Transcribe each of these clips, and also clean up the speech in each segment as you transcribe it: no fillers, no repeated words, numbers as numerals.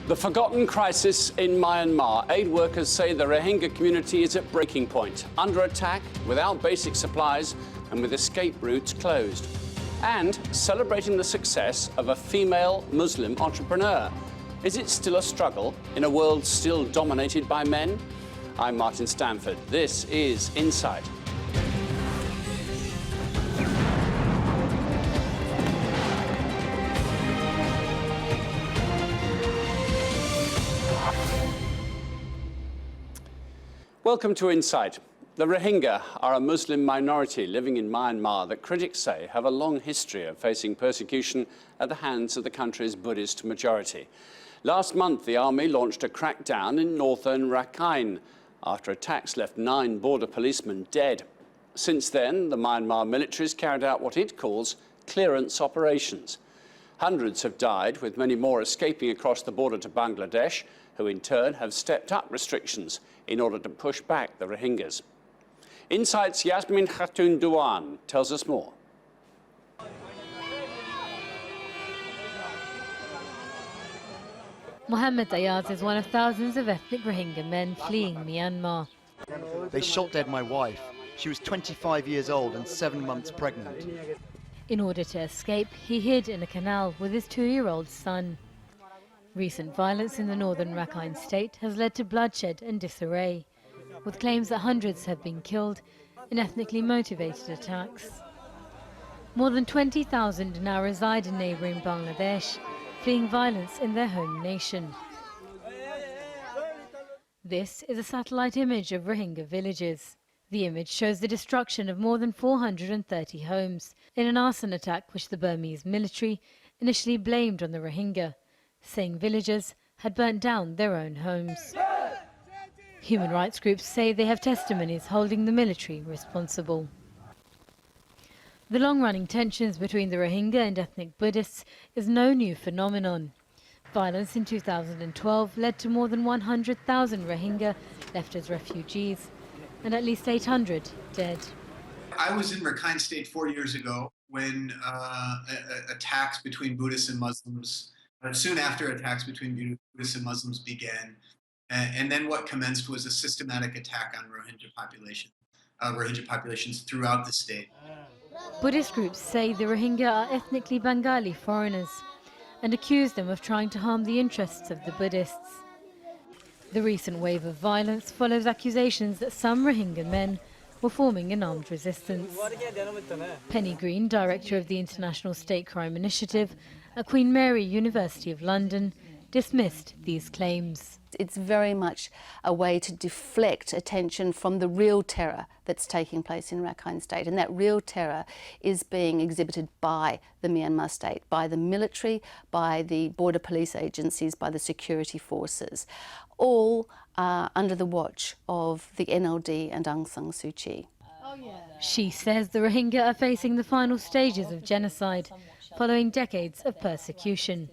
The forgotten crisis in Myanmar. Aid workers say the Rohingya community is at breaking point, under attack, without basic supplies, and with escape routes closed. And celebrating the success of a female Muslim entrepreneur. Is it still a struggle in a world still dominated by men? I'm Martin Stanford. This is Insight. Welcome to Insight. The Rohingya are a Muslim minority living in Myanmar that critics say have a long history of facing persecution at the hands of the country's Buddhist majority. Last month, the army launched a crackdown in northern Rakhine after attacks left 9 border policemen dead. Since then, the Myanmar military has carried out what it calls clearance operations. Hundreds have died, with many more escaping across the border to Bangladesh, who in turn have stepped up restrictions in order to push back the Rohingyas. Insight's Yasmin Khatun Duan tells us more. Mohammed Ayaz is one of thousands of ethnic Rohingya men fleeing Myanmar. They shot dead my wife. She was 25 years old and 7 months pregnant. In order to escape, he hid in a canal with his 2-year-old son. Recent violence in the northern Rakhine state has led to bloodshed and disarray, with claims that hundreds have been killed in ethnically motivated attacks. More than 20,000 now reside in neighbouring Bangladesh, fleeing violence in their home nation. This is a satellite image of Rohingya villages. The image shows the destruction of more than 430 homes in an arson attack which the Burmese military initially blamed on the Rohingya, saying villagers had burnt down their own homes. Human rights groups say they have testimonies holding the military responsible. The long-running tensions between the Rohingya and ethnic Buddhists is no new phenomenon. Violence in 2012 led to more than 100,000 Rohingya left as refugees and at least 800 dead. I was in Rakhine State 4 years ago when attacks between Buddhists and Muslims soon after attacks between Buddhists and Muslims began, and then what commenced was a systematic attack on Rohingya populations throughout the state. Buddhist groups say the Rohingya are ethnically Bengali foreigners and accuse them of trying to harm the interests of the Buddhists. The recent wave of violence follows accusations that some Rohingya men were forming an armed resistance. Penny Green, director of the International State Crime Initiative at Queen Mary University of London, dismissed these claims. It's very much a way to deflect attention from the real terror that's taking place in Rakhine State, and that real terror is being exhibited by the Myanmar state, by the military, by the border police agencies, by the security forces, all under the watch of the NLD and Aung San Suu Kyi. She says the Rohingya are facing the final stages of genocide, following decades of persecution.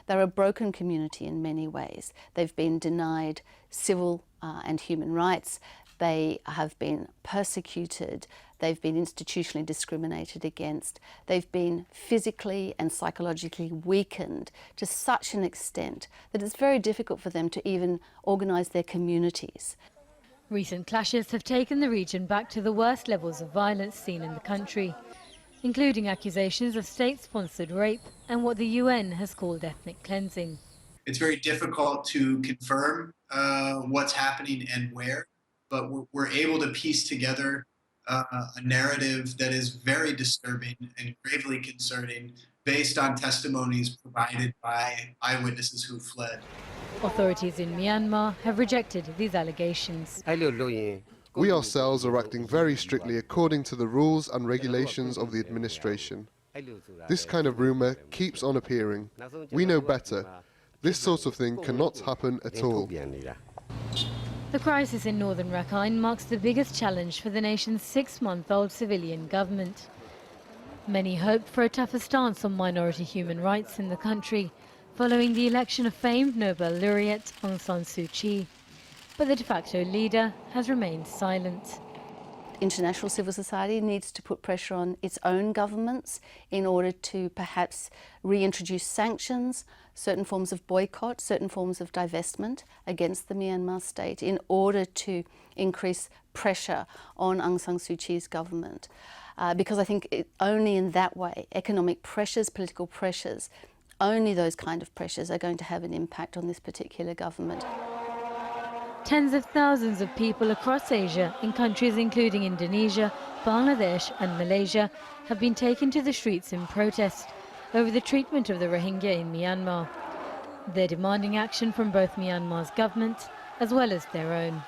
They're a broken community in many ways. They've been denied civil and human rights. They have been persecuted. They've been institutionally discriminated against. They've been physically and psychologically weakened to such an extent that it's very difficult for them to even organise their communities. Recent clashes have taken the region back to the worst levels of violence seen in the country, including accusations of state-sponsored rape and what the UN has called ethnic cleansing. It's very difficult to confirm what's happening and where, but we're able to piece together a narrative that is very disturbing and gravely concerning based on testimonies provided by eyewitnesses who fled. Authorities in Myanmar have rejected these allegations. We ourselves are acting very strictly according to the rules and regulations of the administration. This kind of rumour keeps on appearing. We know better. This sort of thing cannot happen at all. The crisis in northern Rakhine marks the biggest challenge for the nation's 6-month-old civilian government. Many hope for a tougher stance on minority human rights in the country, following the election of famed Nobel laureate Aung San Suu Kyi. But the de facto leader has remained silent. international civil society needs to put pressure on its own governments in order to perhaps reintroduce sanctions, certain forms of boycott, certain forms of divestment against the Myanmar state in order to increase pressure on Aung San Suu Kyi's government. Because I think only in that way, economic pressures, political pressures, only those kind of pressures are going to have an impact on this particular government. Tens of thousands of people across Asia, in countries including Indonesia, Bangladesh and Malaysia, have been taken to the streets in protest over the treatment of the Rohingya in Myanmar. They're demanding action from both Myanmar's government as well as their own.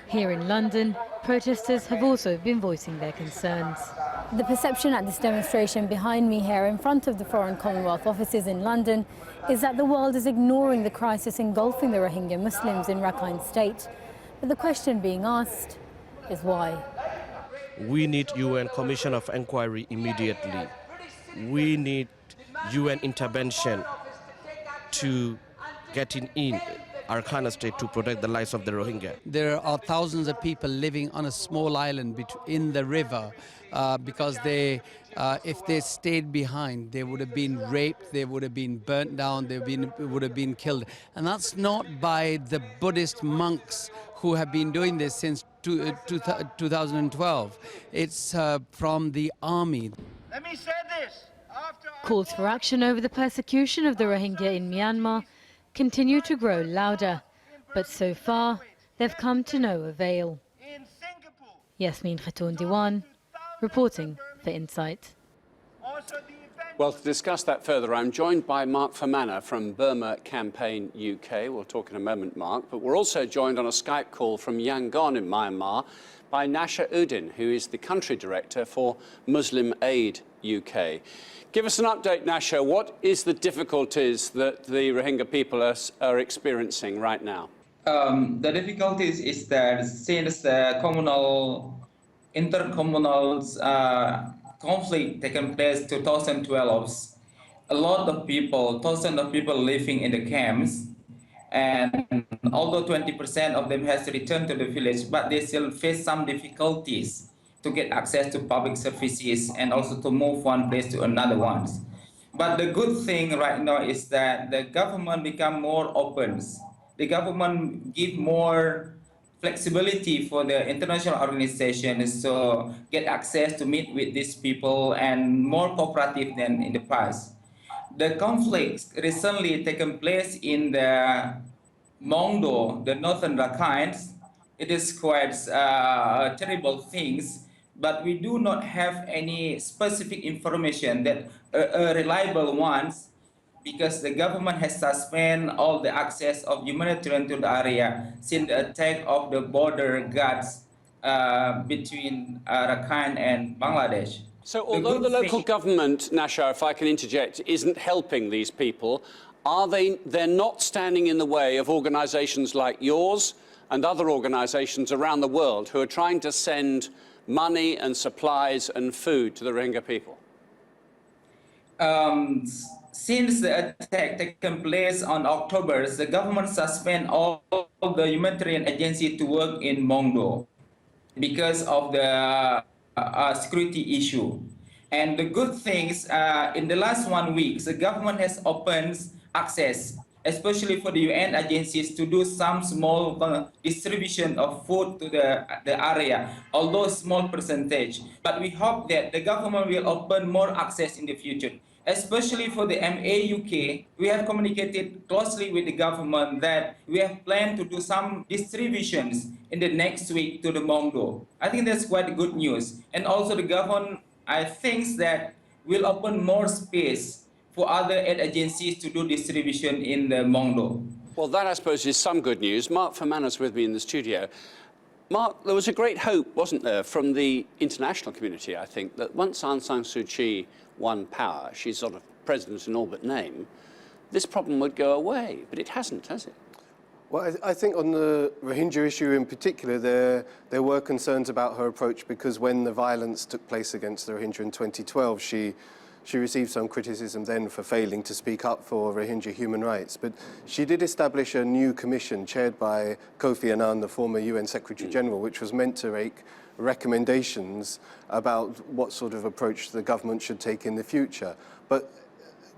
Here in London, protesters have also been voicing their concerns. The perception at this demonstration behind me here in front of the Foreign Commonwealth offices in London is that the world is ignoring the crisis engulfing the Rohingya Muslims in Rakhine State. But the question being asked is why? We need UN Commission of Inquiry immediately. We need UN intervention to get in Rakhine State to protect the lives of the Rohingya. There are thousands of people living on a small island in the river because if they stayed behind, they would have been raped, they would have been burnt down, they would have been killed. And that's not by the Buddhist monks who have been doing this since 2012. It's from the army. Let me say this. Calls for action over the persecution of the Rohingya in Myanmar continue to grow louder, but so far they've come to no avail. Yasmin Khatoon Diwan, reporting for Insight. Well, to discuss that further, I'm joined by Mark Fermanagh from Burma Campaign UK. We'll talk in a moment, Mark. But we're also joined on a Skype call from Yangon in Myanmar by Nasha Udin, who is the country director for Muslim Aid UK. Give us an update, Nasha. What is the difficulties that the Rohingya people are experiencing right now? The difficulties is that since the intercommunal conflict taken place in 2012, a lot of people, thousands of people living in the camps, and although 20% of them has returned to the village, but they still face some difficulties to get access to public services and also to move one place to another one. But the good thing right now is that the government become more open. The government give more flexibility for the international organizations to get access to meet with these people and more cooperative than in the past. The conflicts recently taken place in the Mongdo, the northern Rakhine. It is quite terrible things, but we do not have any specific information that reliable ones, because the government has suspended all the access of humanitarian to the area since the attack of the border guards between Rakhine and Bangladesh. So although the local government, Nasha, if I can interject, isn't helping these people, they're not standing in the way of organisations like yours and other organisations around the world who are trying to send money and supplies and food to the Rohingya people? Since the attack taken place on October, the government suspended all the humanitarian agencies to work in Mongdo because of the security issue. And the good things, in the last 1 week, the government has opened access, especially for the UN agencies, to do some small distribution of food to the area, although small percentage. But we hope that the government will open more access in the future. Especially for the MAUK, we have communicated closely with the government that we have planned to do some distributions in the next week to the Mongdo. I think that's quite good news. And also the government, I think that will open more space for other aid agencies to do distribution in the Mongdo. Well, that, I suppose, is some good news. Mark Fermanagh's with me in the studio. Mark, there was a great hope, wasn't there, from the international community, I think, that once Aung San Suu Kyi won power, she's sort of president in all but name, this problem would go away. But it hasn't, has it? Well, I think on the Rohingya issue in particular, there were concerns about her approach, because when the violence took place against the Rohingya in 2012, she she received some criticism then for failing to speak up for Rohingya human rights. But she did establish a new commission chaired by Kofi Annan, the former UN Secretary General, which was meant to make recommendations about what sort of approach the government should take in the future. But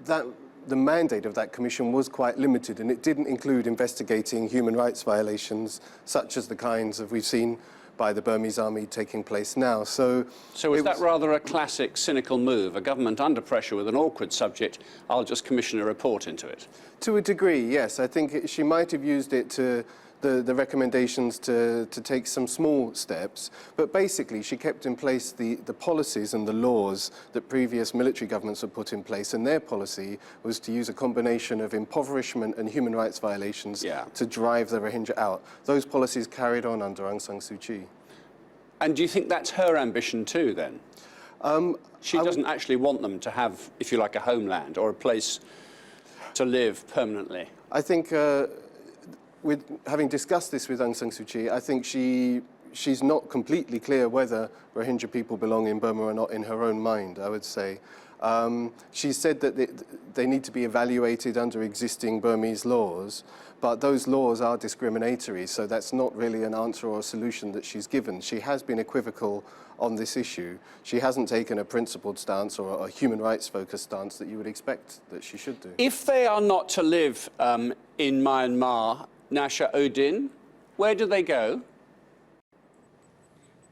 the mandate of that commission was quite limited, and it didn't include investigating human rights violations such as the kinds of we've seen by the Burmese army taking place now. So is that rather a classic cynical move? A government under pressure with an awkward subject, I'll just commission a report into it? To a degree, yes. I think she might have used it to the recommendations to take some small steps, but basically she kept in place the policies and the laws that previous military governments had put in place, and their policy was to use a combination of impoverishment and human rights violations to drive the Rohingya out. Those policies carried on under Aung San Suu Kyi. And do you think that's her ambition too, then? She doesn't actually want them to have, if you like, a homeland or a place to live permanently. I think with having discussed this with Aung San Suu Kyi, I think she's not completely clear whether Rohingya people belong in Burma or not in her own mind, I would say. She said that they need to be evaluated under existing Burmese laws, but those laws are discriminatory, so that's not really an answer or a solution that she's given. She has been equivocal on this issue. She hasn't taken a principled stance or a human rights-focused stance that you would expect that she should do. If they are not to live in Myanmar, Nasha Odin, where do they go?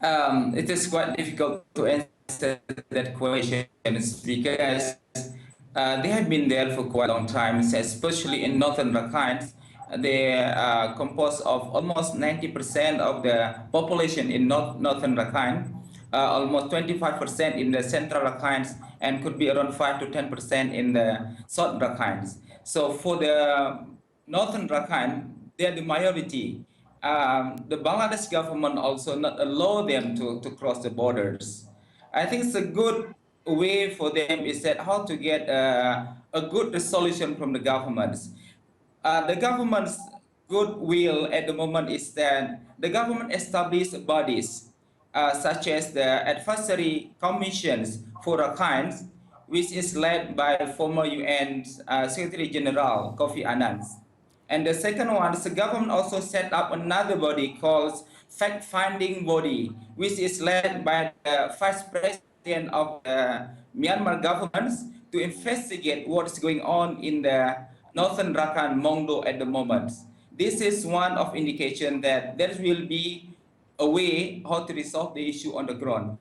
It is quite difficult to answer that question because they have been there for quite a long time, especially in northern Rakhine. They are composed of almost 90% of the population in northern Rakhine, almost 25% in the central Rakhine, and could be around 5 to 10% in the south Rakhine. So for the northern Rakhine, they are the majority. The Bangladesh government also not allow them to cross the borders. I think it's a good way for them is that how to get a good resolution from the governments. The government's goodwill at the moment is that the government established bodies such as the Advisory Commissions for Rakhine, which is led by former UN Secretary General Kofi Annan. And the second one is the government also set up another body called fact-finding body, which is led by the Vice President of the Myanmar government to investigate what is going on in the northern Rakhine Mongdo at the moment. This is one of indication that there will be a way how to resolve the issue on the ground.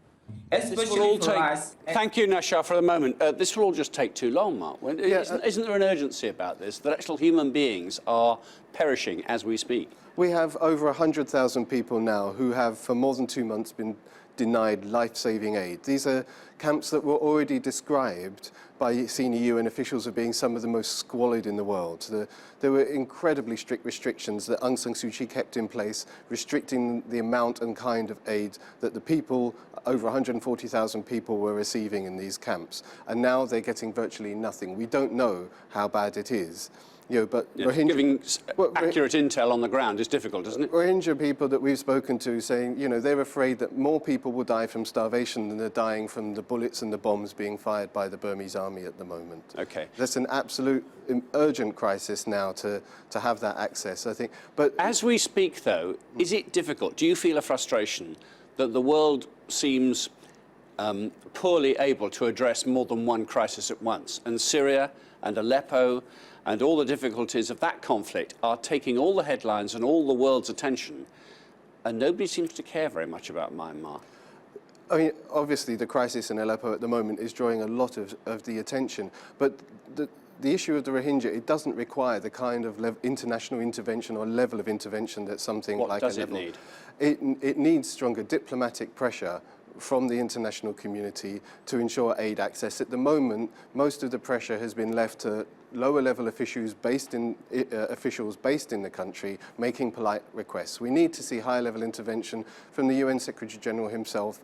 Especially for us. Thank you, Nasha, for the moment. This will all just take too long, Mark. Isn't there an urgency about this, that actual human beings are perishing as we speak? We have over 100,000 people now who have, for more than 2 months, been denied life-saving aid. These are camps that were already described by senior UN officials as being some of the most squalid in the world. There were incredibly strict restrictions that Aung San Suu Kyi kept in place, restricting the amount and kind of aid that the people, over 140,000 people, were receiving in these camps. And now they're getting virtually nothing. We don't know how bad it is. But giving accurate intel on the ground is difficult, isn't it? Rohingya people that we've spoken to saying, they're afraid that more people will die from starvation than they're dying from the bullets and the bombs being fired by the Burmese army at the moment. Okay. That's an absolute urgent crisis now to have that access, I think. But as we speak, though, is it difficult? Do you feel a frustration that the world seems poorly able to address more than one crisis at once? And Syria and Aleppo and all the difficulties of that conflict are taking all the headlines and all the world's attention, and nobody seems to care very much about Myanmar. I mean, obviously the crisis in Aleppo at the moment is drawing a lot of the attention, but the issue of the Rohingya, it doesn't require the kind of international intervention or level of intervention that something like Aleppo. What does it need? It needs stronger diplomatic pressure from the international community to ensure aid access. At the moment, most of the pressure has been left to lower-level officials based in the country making polite requests. We need to see higher-level intervention from the UN Secretary General himself,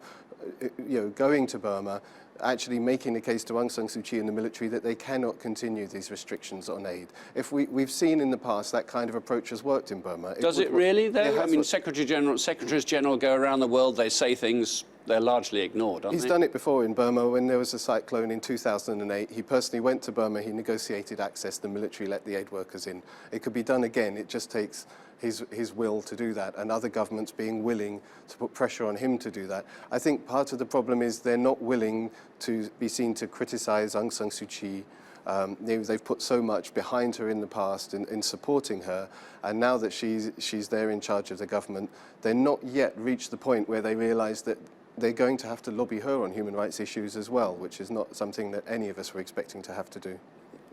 going to Burma, actually making the case to Aung San Suu Kyi and the military that they cannot continue these restrictions on aid. If we've seen in the past that kind of approach has worked in Burma. Does it really, though? I mean, Secretaries General go around the world, they say things they're largely ignored, aren't He's they? done it before in Burma when there was a cyclone in 2008. He personally went to Burma, he negotiated access, the military let the aid workers in. It could be done again, it just takes his will to do that, and other governments being willing to put pressure on him to do that. I think part of the problem is they're not willing to be seen to criticise Aung San Suu Kyi. They've put so much behind her in the past in supporting her, and now that she's there in charge of the government, they're not yet reached the point where they realise that they're going to have to lobby her on human rights issues as well, which is not something that any of us were expecting to have to do.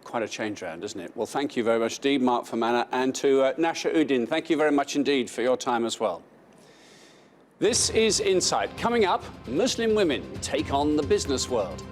Quite a change round, isn't it? Well, thank you very much indeed, Mark Fermanagh, and to Nasha Uddin, thank you very much indeed for your time as well. This is Insight. Coming up, Muslim women take on the business world.